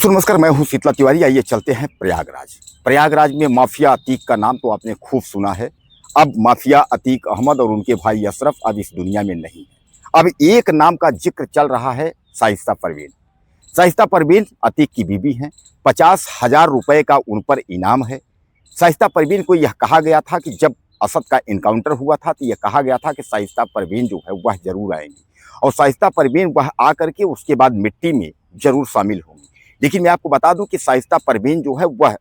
दोस्तों नमस्कार, मैं हूं शीतला तिवारी। आइए चलते हैं प्रयागराज। प्रयागराज में माफिया अतीक का नाम तो आपने खूब सुना है। अब माफिया अतीक अहमद और उनके भाई अशरफ अब इस दुनिया में नहीं है। अब एक नाम का जिक्र चल रहा है, शाइस्ता परवीन। शाइस्ता परवीन अतीक की बीबी हैं। 50,000 रुपए का उन पर इनाम है। शाइस्ता परवीन को यह कहा गया था कि जब असद का इनकाउंटर हुआ था तो यह कहा गया था कि शाइस्ता परवीन जो है वह जरूर आएंगी और शाइस्ता परवीन वह आकर के उसके बाद मिट्टी में जरूर शामिल होंगी। लेकिन मैं आपको बता दूं कि शाइस्ता परवीन जो है वह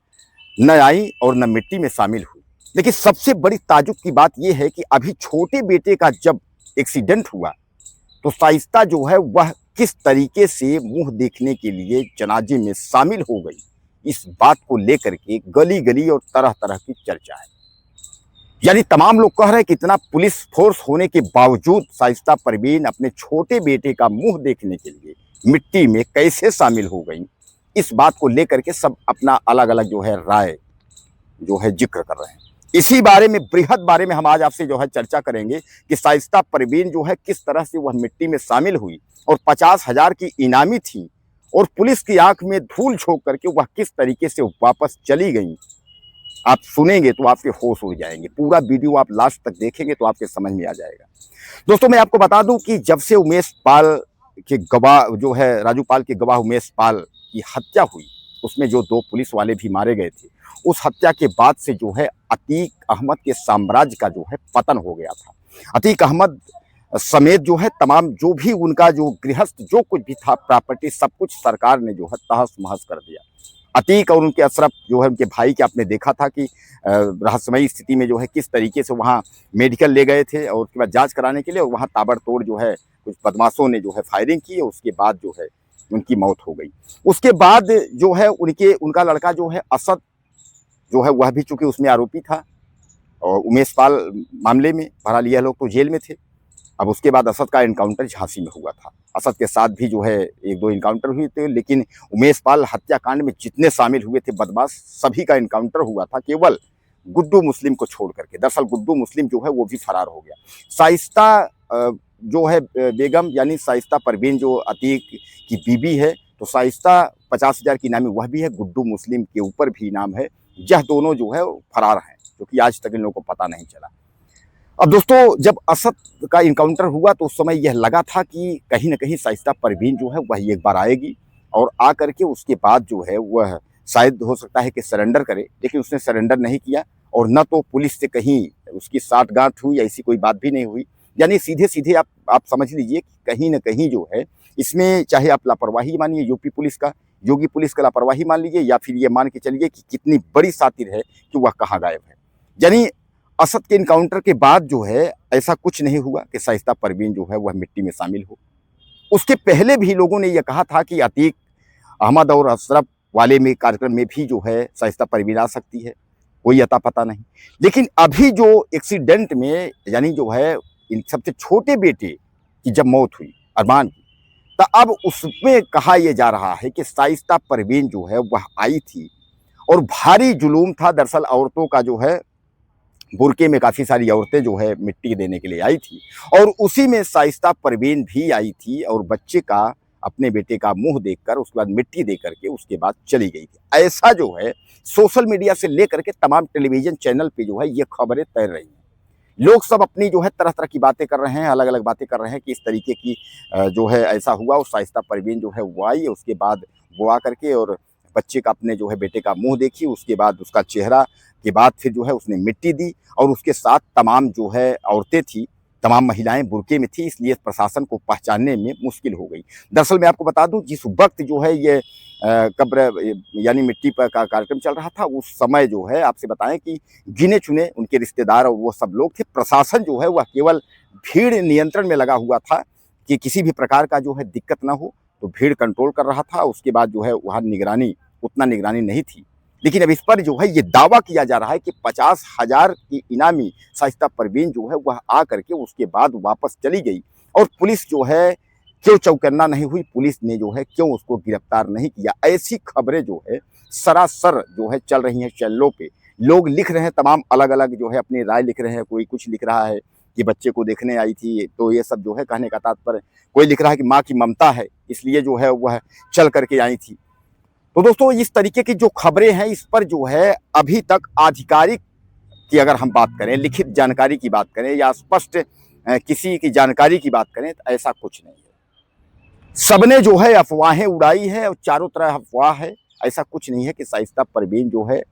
न आई और न मिट्टी में शामिल हुई। लेकिन सबसे बड़ी ताजुब की बात यह है कि अभी छोटे बेटे का जब एक्सीडेंट हुआ तो शाइस्ता जो है वह किस तरीके से मुंह देखने के लिए जनाजे में शामिल हो गई, इस बात को लेकर के गली गली और तरह तरह की चर्चा है। यानी तमाम लोग कह रहे हैं कि इतना पुलिस फोर्स होने के बावजूद शाइस्ता परवीन अपने छोटे बेटे का मुंह देखने के लिए मिट्टी में कैसे शामिल हो गई, इस बात को लेकर के सब अपना अलग अलग जो है राय जो है जिक्र कर रहे हैं। इसी बारे में बृहद बारे में हम आज आपसे जो है चर्चा करेंगे कि शाइस्ता परवीन जो है किस तरह से वह मिट्टी में शामिल हुई और 50,000 की इनामी थी और पुलिस की आंख में धूल झोंक करके वह किस तरीके से वापस चली गई। आप सुनेंगे तो आपके होश उड़ जाएंगे। पूरा वीडियो आप लास्ट तक देखेंगे तो आपके समझ में आ जाएगा। दोस्तों मैं आपको बता दूं कि जब से उमेश पाल के गवाह जो है राजूपाल के गवाह उमेश पाल की हत्या हुई, उसमें जो 2 पुलिस वाले भी मारे गए थे, उस हत्या के बाद से जो है अतीक अहमद के साम्राज्य का जो है पतन हो गया था। अतीक अहमद समेत जो है तमाम जो भी उनका जो गृहस्थ जो कुछ भी था प्रॉपर्टी सब कुछ सरकार ने जो है तहस महस कर दिया। अतीक और उनके अशरफ जो है उनके भाई के आपने देखा था कि रहस्यमयी स्थिति में जो है किस तरीके से वहाँ मेडिकल ले गए थे और उसके बाद जांच कराने के लिए, और वहाँ ताबड़तोड़ जो है कुछ बदमाशों ने जो है फायरिंग की और उसके बाद जो है उनकी मौत हो गई। उसके बाद जो है उनका लड़का जो है असद जो है वह भी चूंकि उसमें आरोपी था और उमेश पाल मामले में बहरहाल यह लोग तो जेल में थे। अब उसके बाद असद का इनकाउंटर झांसी में हुआ था। असद के साथ भी जो है 1-2 इनकाउंटर हुए थे, लेकिन उमेश पाल हत्याकांड में जितने शामिल हुए थे बदमाश सभी का इनकाउंटर हुआ था, केवल गुड्डू मुस्लिम को छोड़ करके। दरअसल गुड्डू मुस्लिम जो है वो भी फरार हो गया। शाइस्ता जो है बेगम यानी शाइस्ता परवीन जो अतीक की बीबी है, तो शाइस्ता 50,000 की इनामी वह भी है, गुड्डू मुस्लिम के ऊपर भी इनाम है। यह दोनों जो है फरार हैं, क्योंकि आज तक इन लोगों को पता नहीं चला। अब दोस्तों जब असद का इनकाउंटर हुआ तो उस समय यह लगा था कि कहीं ना कहीं शाइस्ता परवीन जो है वह एक बार आएगी और आ करके उसके बाद जो है वह शायद हो सकता है कि सरेंडर करे, लेकिन उसने सरेंडर नहीं किया और न तो पुलिस से कहीं उसकी साठगांठ हुई, ऐसी कोई बात भी नहीं हुई। यानी सीधे सीधे आप समझ लीजिए कि कहीं ना कहीं जो है इसमें चाहे आप लापरवाही मानिए यूपी पुलिस का, योगी पुलिस का लापरवाही मान लीजिए, या फिर ये मान के चलिए कि कितनी बड़ी सातिर है कि वह कहाँ गायब है। यानी असद के इनकाउंटर के बाद जो है ऐसा कुछ नहीं हुआ कि शाइस्ता परवीन जो है वह मिट्टी में शामिल हो। उसके पहले भी लोगों ने यह कहा था कि अतीक अहमद और अशरफ वाले में कार्यक्रम में भी जो है शाइस्ता परवीन आ सकती है, कोई अता पता नहीं। लेकिन अभी जो एक्सीडेंट में यानी जो है इन सबसे छोटे बेटे की जब मौत हुई अरमान की, तो अब उसमें कहा यह जा रहा है कि शाइस्ता परवीन जो है वह आई थी और भारी जुलूम था। दरअसल औरतों का जो है बुरके में काफ़ी सारी औरतें जो है मिट्टी देने के लिए आई थी और उसी में शाइस्ता परवीन भी आई थी और बच्चे का अपने बेटे का मुंह देखकर उसके बाद मिट्टी दे करके उसके बाद चली गई थी। ऐसा जो है सोशल मीडिया से लेकर के तमाम टेलीविजन चैनल पे जो है ये खबरें तैर रही हैं। लोग सब अपनी जो है तरह तरह की बातें कर रहे हैं, अलग अलग बातें कर रहे हैं कि इस तरीके की जो है ऐसा हुआ और शाइस्ता परवीन जो है वो आई, उसके बाद वो आ करके और बच्चे का अपने जो है बेटे का मुंह देखी, उसके बाद उसका चेहरा के बाद फिर जो है उसने मिट्टी दी और उसके साथ तमाम जो है औरतें थी, तमाम महिलाएं बुरके में थी, इसलिए प्रशासन को पहचानने में मुश्किल हो गई। दरअसल मैं आपको बता दूं जिस वक्त जो है ये कब्र यानी मिट्टी पर का कार्यक्रम चल रहा था, उस समय जो है आपसे बताएं कि गिने चुने उनके रिश्तेदार और वो सब लोग थे। प्रशासन जो है वह केवल भीड़ नियंत्रण में लगा हुआ था कि किसी भी प्रकार का जो है दिक्कत ना हो, तो भीड़ कंट्रोल कर रहा था। उसके बाद जो है वहाँ निगरानी उतना निगरानी नहीं थी। लेकिन अब इस पर जो है ये दावा किया जा रहा है कि 50,000 की इनामी शाइस्ता परवीन जो है वह आ करके उसके बाद वापस चली गई और पुलिस जो है क्यों चौकन्ना नहीं हुई, पुलिस ने जो है क्यों उसको गिरफ्तार नहीं किया। ऐसी खबरें जो है सरासर जो है चल रही हैं चैनलों पे। लोग लिख रहे हैं तमाम अलग अलग जो है अपनी राय लिख रहे हैं। कोई कुछ लिख रहा है कि बच्चे को देखने आई थी, तो ये सब जो है कहने का तात्पर्य। कोई लिख रहा है कि माँ की ममता है इसलिए जो है वह चल करके आई थी। तो दोस्तों इस तरीके की जो खबरें हैं इस पर जो है अभी तक आधिकारिक की अगर हम बात करें, लिखित जानकारी की बात करें या स्पष्ट किसी की जानकारी की बात करें तो ऐसा कुछ नहीं है। सबने जो है अफवाहें उड़ाई है और चारों तरफ अफवाह है। ऐसा कुछ नहीं है कि शाइस्ता परवीन जो है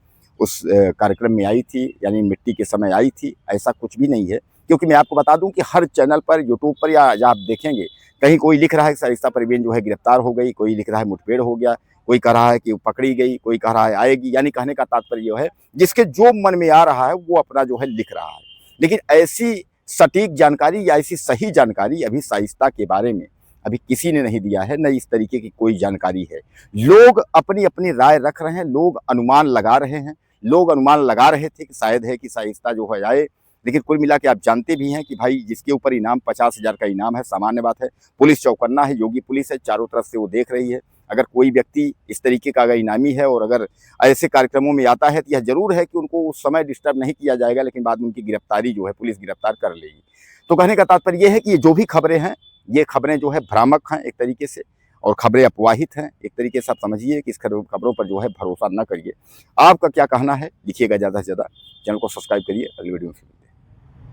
उस कार्यक्रम में आई थी, यानी मिट्टी के समय आई थी, ऐसा कुछ भी नहीं है। क्योंकि मैं आपको बता दूं कि हर चैनल पर, यूट्यूब पर या आप देखेंगे कहीं कोई लिख रहा है कि शाइस्ता परवीन जो है गिरफ्तार हो गई, कोई लिख रहा है मुठभेड़ हो गया, कोई कह रहा है कि वो पकड़ी गई, कोई कह रहा है आएगी। यानी कहने का तात्पर्य जो है जिसके जो मन में आ रहा है वो अपना जो है लिख रहा है। लेकिन ऐसी सटीक जानकारी या ऐसी सही जानकारी अभी शाइस्ता के बारे में अभी किसी ने नहीं दिया है, न इस तरीके की कोई जानकारी है। लोग अपनी अपनी राय रख रहे हैं, लोग अनुमान लगा रहे हैं। लोग अनुमान लगा रहे थे कि शायद है कि शाइस्ता जो है आए, लेकिन कुल मिला के आप जानते भी हैं कि भाई जिसके ऊपर इनाम 50,000 का इनाम है, सामान्य बात है। पुलिस चौकन्ना है, योगी पुलिस है, चारों तरफ से वो देख रही है। अगर कोई व्यक्ति इस तरीके का अगर इनामी है और अगर ऐसे कार्यक्रमों में आता है तो यह जरूर है कि उनको उस समय डिस्टर्ब नहीं किया जाएगा, लेकिन बाद में उनकी गिरफ्तारी जो है पुलिस गिरफ्तार कर लेगी। तो कहने का तात्पर्य यह है कि ये जो भी खबरें हैं, ये खबरें जो है भ्रामक हैं एक तरीके से, और खबरें अपवाहित हैं एक तरीके से। आप समझिए कि इस खबरों पर जो है भरोसा न करिए। आपका क्या कहना है लिखिएगा ज़्यादा से ज़्यादा। चैनल को सब्सक्राइब करिए। अगली वीडियो में